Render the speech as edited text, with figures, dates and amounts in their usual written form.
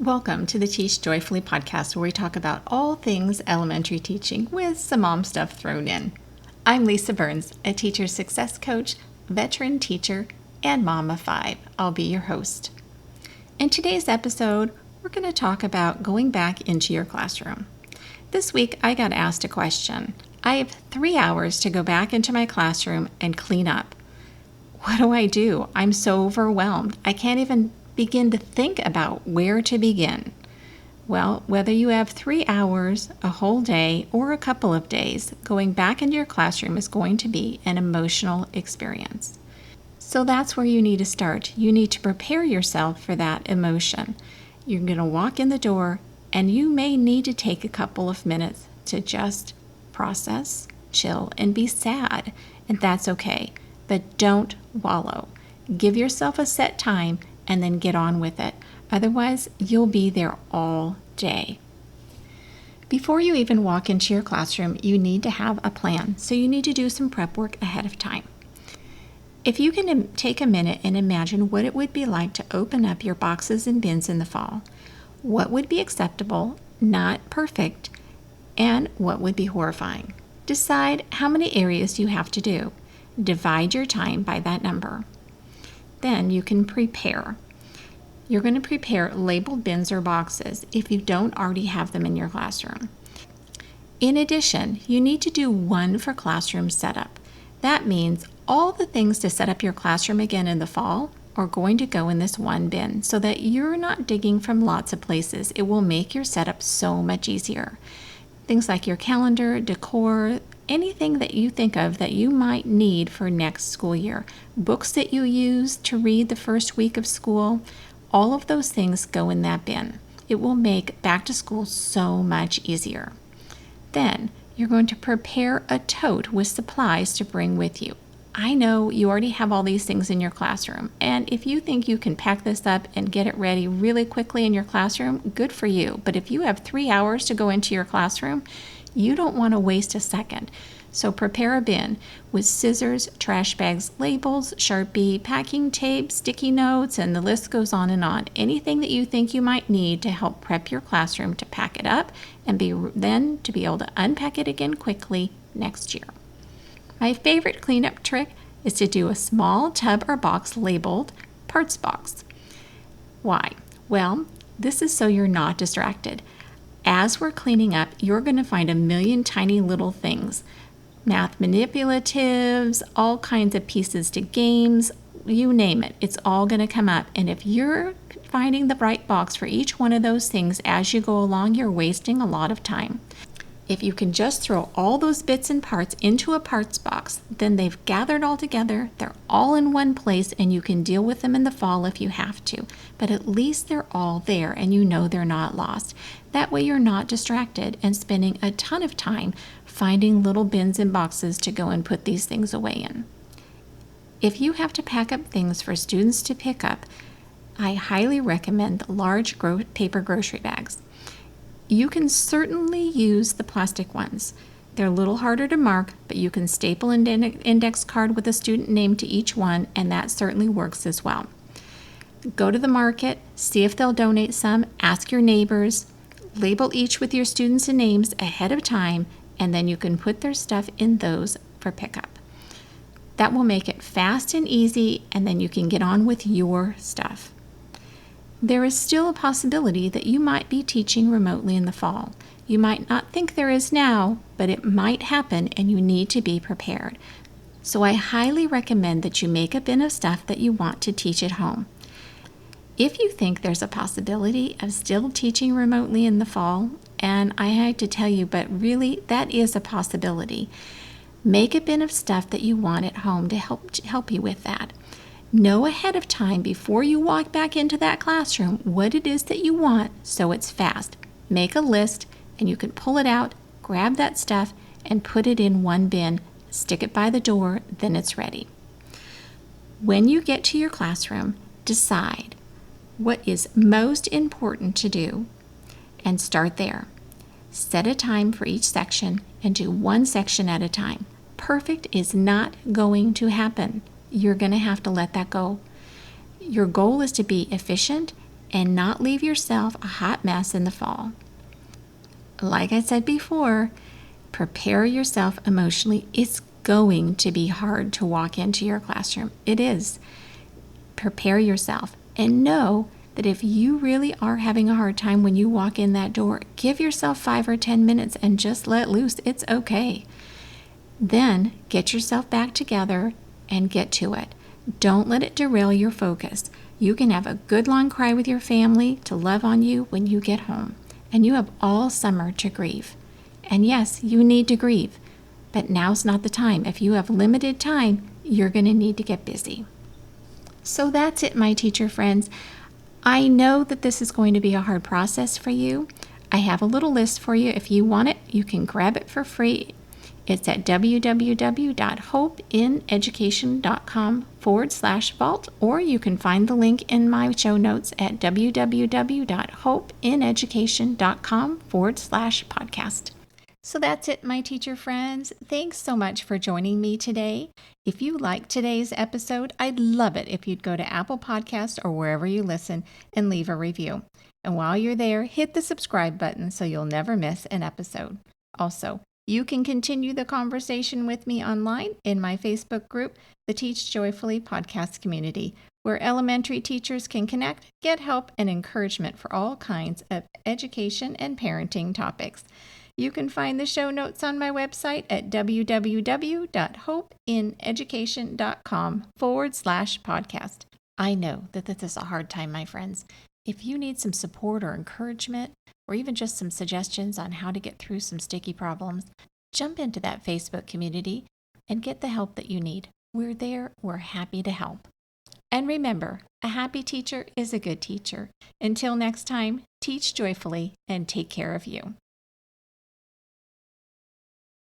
Welcome to the Teach Joyfully podcast, where we talk about all things elementary teaching with some mom stuff thrown in. I'm Lisa Burns, a teacher success coach, veteran teacher, and mom of 5. I'll be your host. In today's episode, we're going to talk about going back into your classroom. This week, I got asked a question. I have 3 hours to go back into my classroom and clean up. What do? I'm so overwhelmed. I can't even begin to think about where to begin. Well, whether you have 3 hours, a whole day, or a couple of days, going back into your classroom is going to be an emotional experience. So that's where you need to start. You need to prepare yourself for that emotion. You're going to walk in the door, and you may need to take a couple of minutes to just process, chill, and be sad. And that's okay. But don't wallow. Give yourself a set time and then get on with it. Otherwise, you'll be there all day. Before you even walk into your classroom, you need to have a plan. So you need to do some prep work ahead of time. If you can take a minute and imagine what it would be like to open up your boxes and bins in the fall, what would be acceptable, not perfect, and what would be horrifying. Decide how many areas you have to do. Divide your time by that number. Then you can prepare. You're going to prepare labeled bins or boxes if you don't already have them in your classroom. In addition, you need to do one for classroom setup. That means all the things to set up your classroom again in the fall are going to go in this one bin so that you're not digging from lots of places. It will make your setup so much easier. Things like your calendar, decor, anything that you think of that you might need for next school year, books that you use to read the first week of school, all of those things go in that bin. It will make back to school so much easier. Then you're going to prepare a tote with supplies to bring with you. I know you already have all these things in your classroom, and if you think you can pack this up and get it ready really quickly in your classroom, good for you. But if you have 3 hours to go into your classroom, you don't want to waste a second. So prepare a bin with scissors, trash bags, labels, H.O.P.E, packing tape, sticky notes, and the list goes on and on. Anything that you think you might need to help prep your classroom to pack it up and then to be able to unpack it again quickly next year. My favorite cleanup trick is to do a small tub or box labeled parts box. Why? Well, this is so you're not distracted. As we're cleaning up, you're going to find a million tiny little things. Math manipulatives, all kinds of pieces to games, you name it. It's all going to come up. And if you're finding the right box for each one of those things as you go along, you're wasting a lot of time. If you can just throw all those bits and parts into a parts box, then they've gathered all together, they're all in one place, and you can deal with them in the fall if you have to. But at least they're all there and you know they're not lost. That way you're not distracted and spending a ton of time finding little bins and boxes to go and put these things away in. If you have to pack up things for students to pick up, I highly recommend large paper grocery bags. You can certainly use the plastic ones. They're a little harder to mark, but you can staple an index card with a student name to each one, and that certainly works as well. Go to the market, see if they'll donate some, ask your neighbors, label each with your students and names ahead of time, and then you can put their stuff in those for pickup. That will make it fast and easy, and then you can get on with your stuff. There is still a possibility that you might be teaching remotely in the fall. You might not think there is now, but it might happen and you need to be prepared. So I highly recommend that you make a bin of stuff that you want to teach at home. If you think there's a possibility of still teaching remotely in the fall, and I hate to tell you, but really that is a possibility, make a bin of stuff that you want at home to help you with that. Know ahead of time before you walk back into that classroom what it is that you want so it's fast. Make a list and you can pull it out, grab that stuff, and put it in one bin, stick it by the door, then it's ready. When you get to your classroom, decide what is most important to do and start there. Set a time for each section and do one section at a time. Perfect is not going to happen. You're going to have to let that go. Your goal is to be efficient and not leave yourself a hot mess in the fall. Like I said before, prepare yourself emotionally. It's going to be hard to walk into your classroom. It is. Prepare yourself and know that if you really are having a hard time when you walk in that door, give yourself 5 or 10 minutes and just let loose. It's okay. Then get yourself back together and get to it. Don't let it derail your focus. You can have a good long cry with your family to love on you when you get home. And you have all summer to grieve. And yes, you need to grieve, but now's not the time. If you have limited time, you're going to need to get busy. So that's it, my teacher friends. I know that this is going to be a hard process for you. I have a little list for you. If you want it, you can grab it for free. It's at www.hopeineducation.com/vault, or you can find the link in my show notes at www.hopeineducation.com/podcast. So that's it, my teacher friends. Thanks so much for joining me today. If you liked today's episode, I'd love it if you'd go to Apple Podcasts or wherever you listen and leave a review. And while you're there, hit the subscribe button so you'll never miss an episode. Also, you can continue the conversation with me online in my Facebook group, the Teach Joyfully Podcast Community, where elementary teachers can connect, get help, and encouragement for all kinds of education and parenting topics. You can find the show notes on my website at www.hopeineducation.com/podcast. I know that this is a hard time, my friends. If you need some support or encouragement, or even just some suggestions on how to get through some sticky problems, jump into that Facebook community and get the help that you need. We're there. We're happy to help. And remember, a happy teacher is a good teacher. Until next time, teach joyfully and take care of you.